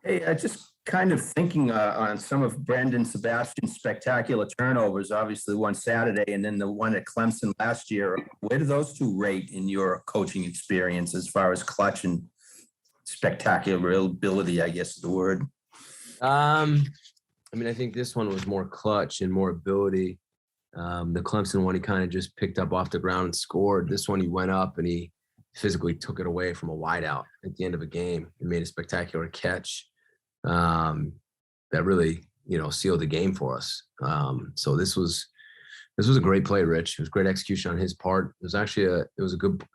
Hey, just kind of thinking on some of Brandon Sebastian's spectacular turnovers, obviously one Saturday and then the one at Clemson last year. Where do those two rate in your coaching experience as far as clutch and spectacular ability, I guess is the word? I think this one was more clutch and more ability. The Clemson one, he kind of just picked up off the ground and scored. This one, he went up and he physically took it away from a wideout at the end of a game and made a spectacular catch that really, sealed the game for us. So this was a great play, Rich. It was great execution on his part. It was actually a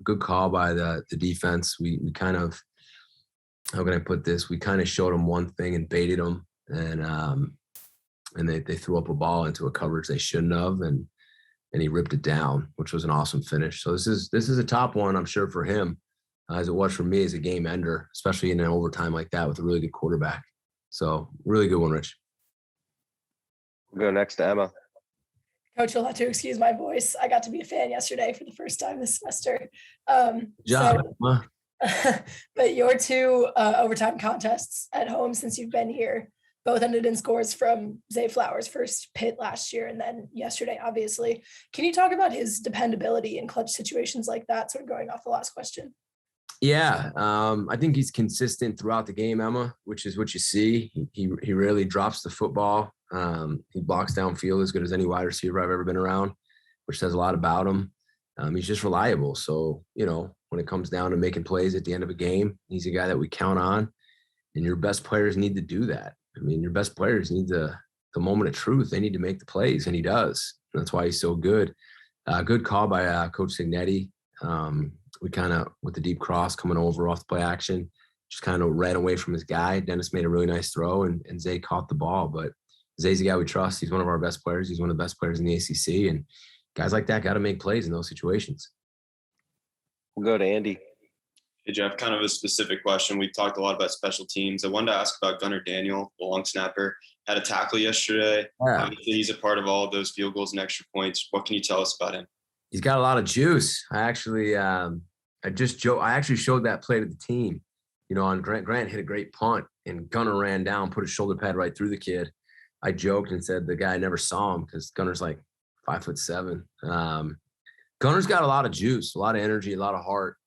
good call by the defense. We kind of, how can I put this? We kind of showed them one thing and baited them, and they threw up a ball into a coverage they shouldn't have, and he ripped it down, which was an awesome finish. So this is a top one, I'm sure, for him, as it was for me as a game ender, especially in an overtime like that with a really good quarterback. So really good one, Rich. We'll go next to Emma. Coach, you'll have to excuse my voice. I got to be a fan yesterday for the first time this semester. But your two overtime contests at home since you've been here both ended in scores from Zay Flowers' first pit last year and then yesterday, obviously. Can you talk about his dependability in clutch situations like that, sort of going off the last question? Yeah, I think he's consistent throughout the game, Emma, which is what you see. He rarely drops the football. He blocks downfield as good as any wide receiver I've ever been around, which says a lot about him. He's just reliable. So, when it comes down to making plays at the end of a game, he's a guy that we count on, and your best players need to do that. Your best players need the moment of truth. They need to make the plays, and he does. And that's why he's so good. Good call by Coach Signetti. We kind of, with the deep cross coming over off the play action, just kind of ran away from his guy. Dennis made a really nice throw, and Zay caught the ball. But Zay's a guy we trust. He's one of our best players. He's one of the best players in the ACC, and guys like that got to make plays in those situations. We'll go to Andy. Hey, Jeff, kind of a specific question. We talked a lot about special teams. I wanted to ask about Gunnar Daniel, the long snapper. Had a tackle yesterday. Yeah. Obviously, he's a part of all of those field goals and extra points. What can you tell us about him? He's got a lot of juice. I actually showed that play to the team. On Grant hit a great punt, and Gunnar ran down, put his shoulder pad right through the kid. I joked and said the guy never saw him because Gunnar's like 5'7". Gunnar's got a lot of juice, a lot of energy, a lot of heart.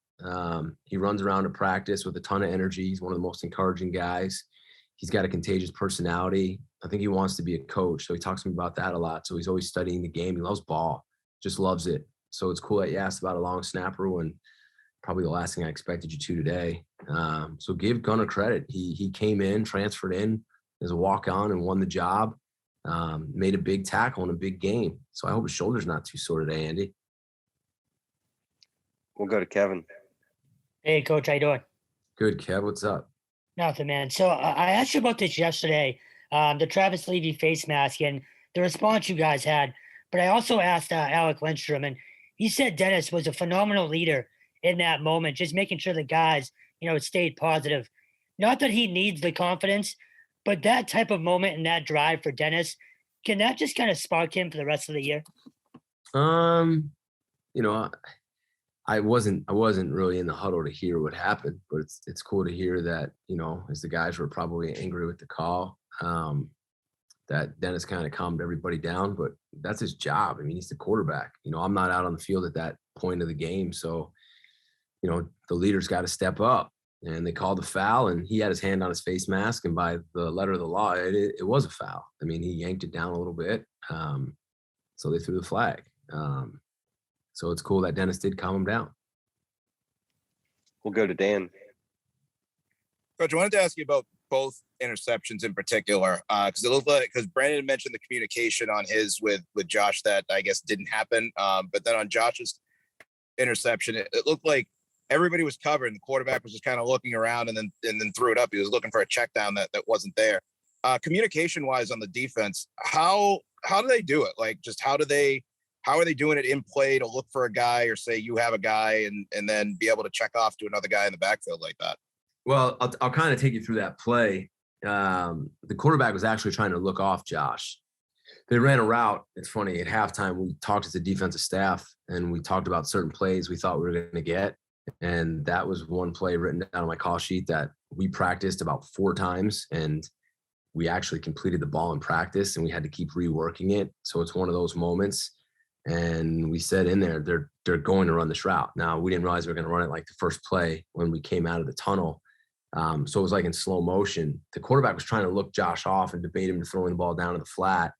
He runs around to practice with a ton of energy. He's one of the most encouraging guys. He's got a contagious personality. I think he wants to be a coach. So he talks to me about that a lot. So he's always studying the game. He loves ball, just loves it. So it's cool that you asked about a long snapper when probably the last thing I expected you to today. So give Gunnar credit. He came in, transferred in as a walk-on and won the job. Made a big tackle in a big game. So I hope his shoulder's not too sore today, Andy. We'll go to Kevin. Hey, Coach, how you doing? Good, Kev. What's up? Nothing, man. So I asked you about this yesterday, the Travis Levy face mask and the response you guys had. But I also asked Alec Lindstrom, and he said Dennis was a phenomenal leader in that moment, just making sure the guys, stayed positive. Not that he needs the confidence, but that type of moment and that drive for Dennis, can that just kind of spark him for the rest of the year? I wasn't really in the huddle to hear what happened, but it's cool to hear that, as the guys were probably angry with the call, that Dennis kind of calmed everybody down, but that's his job. He's the quarterback. I'm not out on the field at that point of the game. So, the leader's got to step up, and they called the foul, and he had his hand on his face mask, and by the letter of the law, it was a foul. He yanked it down a little bit. So they threw the flag. So it's cool that Dennis did calm him down. We'll go to Dan. Coach, I wanted to ask you about both interceptions in particular, because it looked like, because Brandon mentioned the communication on his with Josh that I guess didn't happen. But then on Josh's interception, it looked like everybody was covered, and the quarterback was just kind of looking around and then threw it up. He was looking for a check down that wasn't there. Communication wise on the defense, how do they do it? Like, just how are they doing it in play to look for a guy, or say you have a guy and then be able to check off to another guy in the backfield like that? Well, I'll kind of take you through that play. The quarterback was actually trying to look off Josh. They ran a route. It's funny, at halftime, we talked to the defensive staff, and we talked about certain plays we thought we were going to get. And that was one play written down on my call sheet that we practiced about 4 times, and we actually completed the ball in practice, and we had to keep reworking it. So it's one of those moments. And we said in there, they're going to run this route. Now, we didn't realize we were going to run it like the first play when we came out of the tunnel. So it was like in slow motion. The quarterback was trying to look Josh off and debate him to throwing the ball down to the flat.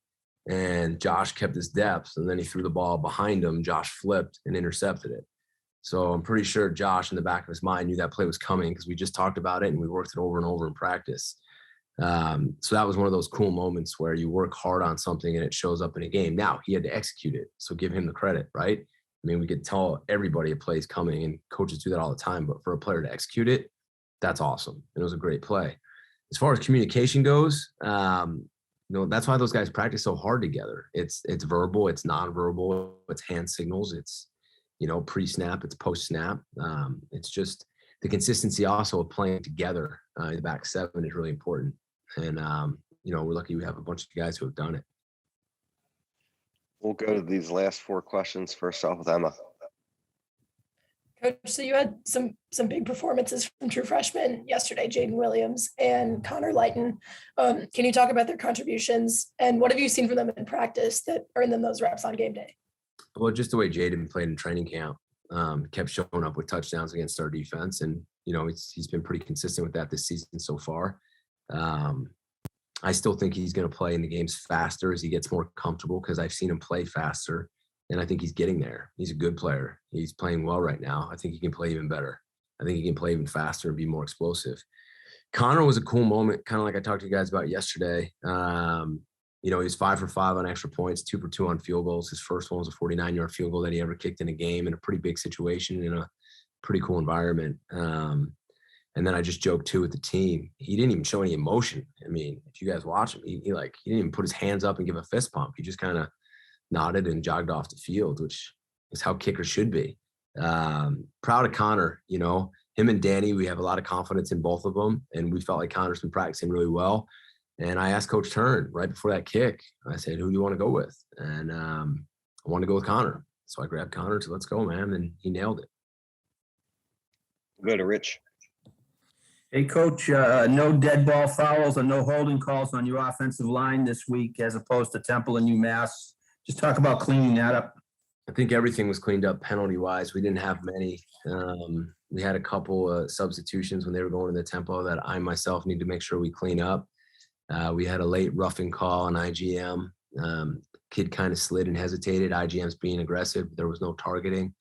And Josh kept his depth, and then he threw the ball behind him. Josh flipped and intercepted it. So I'm pretty sure Josh in the back of his mind knew that play was coming because we just talked about it and we worked it over and over in practice. So that was one of those cool moments where you work hard on something and it shows up in a game. Now he had to execute it, so give him the credit, right? I mean, we could tell everybody a play is coming, and coaches do that all the time, but for a player to execute it, that's awesome. And it was a great play. As far as communication goes, that's why those guys practice so hard together. It's verbal, it's nonverbal, it's hand signals, it's pre-snap, it's post-snap. It's just the consistency also of playing together in the back seven is really important. And, we're lucky we have a bunch of guys who have done it. We'll go to these last 4 questions. First off with Emma. Coach, so you had some big performances from true freshmen yesterday, Jaden Williams and Connor Lighton. Can you talk about their contributions and what have you seen from them in practice that earned them those reps on game day? Well, just the way Jaden played in training camp, kept showing up with touchdowns against our defense. And, he's been pretty consistent with that this season so far. I still think he's going to play in the games faster as he gets more comfortable because I've seen him play faster. And I think he's getting there. He's a good player. He's playing well right now. I think he can play even better. I think he can play even faster and be more explosive. Connor was a cool moment, kind of like I talked to you guys about yesterday. He was 5 for 5 on extra points, 2 for 2 on field goals. His first one was a 49-yard field goal that he ever kicked in a game in a pretty big situation in a pretty cool environment. And then I just joked too with the team. He didn't even show any emotion. I mean, if you guys watch him, he didn't even put his hands up and give a fist pump. He just kind of nodded and jogged off the field, which is how kickers should be. Proud of Connor, him and Danny, we have a lot of confidence in both of them. And we felt like Connor's been practicing really well. And I asked Coach Tern right before that kick, I said, who do you want to go with? And I wanted to go with Connor. So I grabbed Connor, so let's go, man. And he nailed it. We'll go to Rich. Hey, Coach, no dead ball fouls and no holding calls on your offensive line this week as opposed to Temple and UMass. Just talk about cleaning that up. I think everything was cleaned up penalty-wise. We didn't have many. We had a couple substitutions when they were going to the tempo that I myself need to make sure we clean up. We had a late roughing call on IGM. Kid kind of slid and hesitated. IGM's being aggressive. There was no targeting.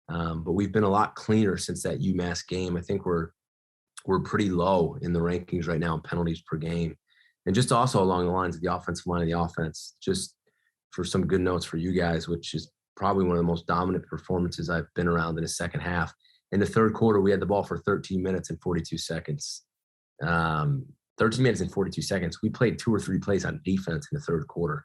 But we've been a lot cleaner since that UMass game. I think we're pretty low in the rankings right now in penalties per game. And just also along the lines of the offensive line of the offense, just for some good notes for you guys, which is probably one of the most dominant performances I've been around in the second half. In the third quarter, we had the ball for 13 minutes and 42 seconds. 13 minutes and 42 seconds. We played 2 or 3 plays on defense in the third quarter.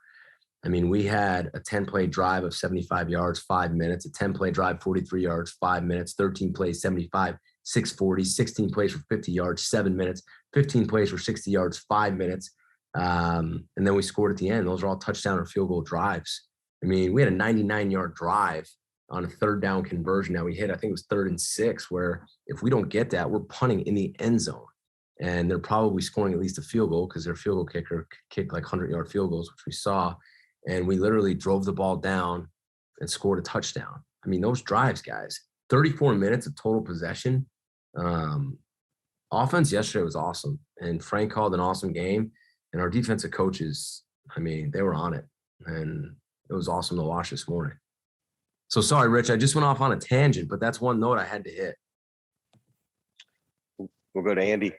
I mean, we had a 10-play drive of 75 yards, 5 minutes, a 10-play drive, 43 yards, 5 minutes, 13 plays, 75, 640, 16 plays for 50 yards, 7 minutes, 15 plays for 60 yards, 5 minutes. And then we scored at the end. Those are all touchdown or field goal drives. I mean, we had a 99-yard drive on a third down conversion. Now we hit, I think it was 3rd and 6, where if we don't get that, we're punting in the end zone. And they're probably scoring at least a field goal because their field goal kicker kicked like 100-yard field goals, which we saw. And we literally drove the ball down and scored a touchdown. I mean, those drives, guys, 34 minutes of total possession. Offense yesterday was awesome. And Frank called an awesome game. And our defensive coaches, I mean, they were on it. And it was awesome to watch this morning. So sorry, Rich, I just went off on a tangent, but that's one note I had to hit. We'll go to Andy.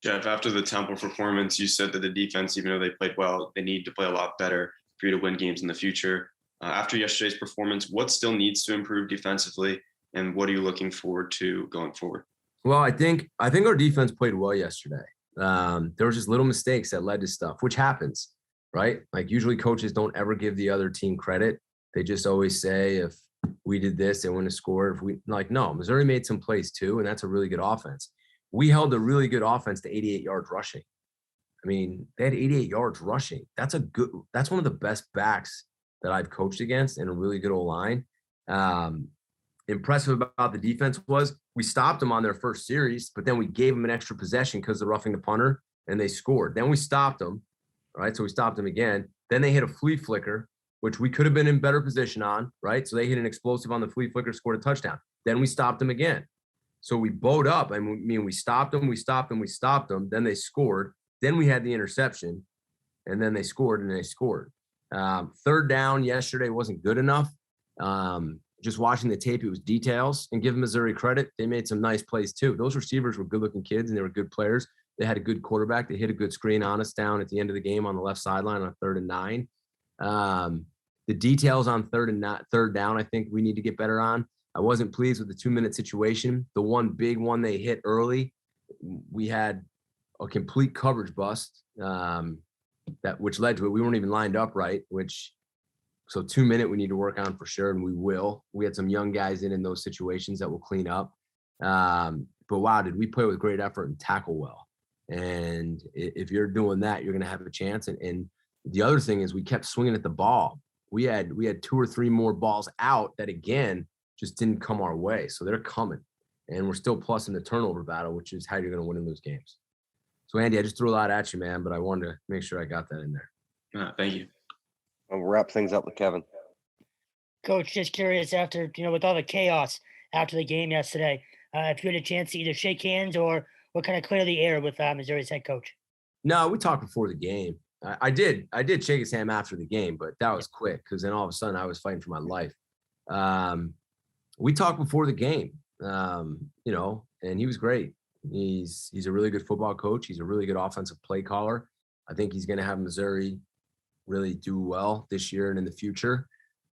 Jeff, after the Temple performance, you said that the defense, even though they played well, they need to play a lot better for you to win games in the future. After yesterday's performance, what still needs to improve defensively, and what are you looking forward to going forward? Well, I think our defense played well yesterday. There was just little mistakes that led to stuff, which happens, right? Like usually coaches don't ever give the other team credit. They just always say, if we did this, they wouldn't have scored. No, Missouri made some plays too, and that's a really good offense. We held a really good offense to 88 yards rushing. I mean, they had 88 yards rushing. That's one of the best backs that I've coached against and a really good O-line. impressive about the defense was we stopped them on their first series, but then we gave them an extra possession because of roughing the punter, and they scored. Then we stopped them, right? So we stopped them again. Then they hit a flea flicker, which we could have been in better position on, right? So they hit an explosive on the flea flicker, scored a touchdown. Then we stopped them again. So we bowed up. I mean, we stopped them. Then they scored. Then we had the interception, and then they scored, and they scored. Third down yesterday wasn't good enough. Just watching the tape, it was details. And give Missouri credit, they made some nice plays too. Those receivers were good-looking kids, and they were good players. They had a good quarterback. They hit a good screen on us down at the end of the game on the left sideline on 3rd and 9. The details on third down, I think we need to get better on. I wasn't pleased with the 2-minute situation. The one big one they hit early, we had a complete coverage bust which led to it. We weren't even lined up right, so 2-minute we need to work on for sure, and we will. We had some young guys in those situations that will clean up. But wow, did we play with great effort and tackle well? And if you're doing that, you're going to have a chance. And the other thing is we kept swinging at the ball. We had 2 or 3 more balls out that, again, just didn't come our way. So they're coming. And we're still plus in the turnover battle, which is how you're going to win in those games. So, Andy, I just threw a lot at you, man, but I wanted to make sure I got that in there. Thank you. I'll wrap things up with Kevin. Coach, just curious after, with all the chaos after the game yesterday, if you had a chance to either shake hands or kind of clear the air with Missouri's head coach. No, we talked before the game. I did shake his hand after the game, but that was quick because then all of a sudden I was fighting for my life. We talked before the game, and he was great. He's a really good football coach. He's a really good offensive play caller. I think he's going to have Missouri really do well this year and in the future.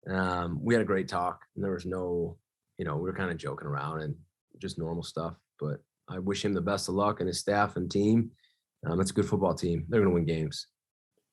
We had a great talk, and there was no, we were kind of joking around and just normal stuff, but I wish him the best of luck and his staff and team. It's a good football team. They're going to win games.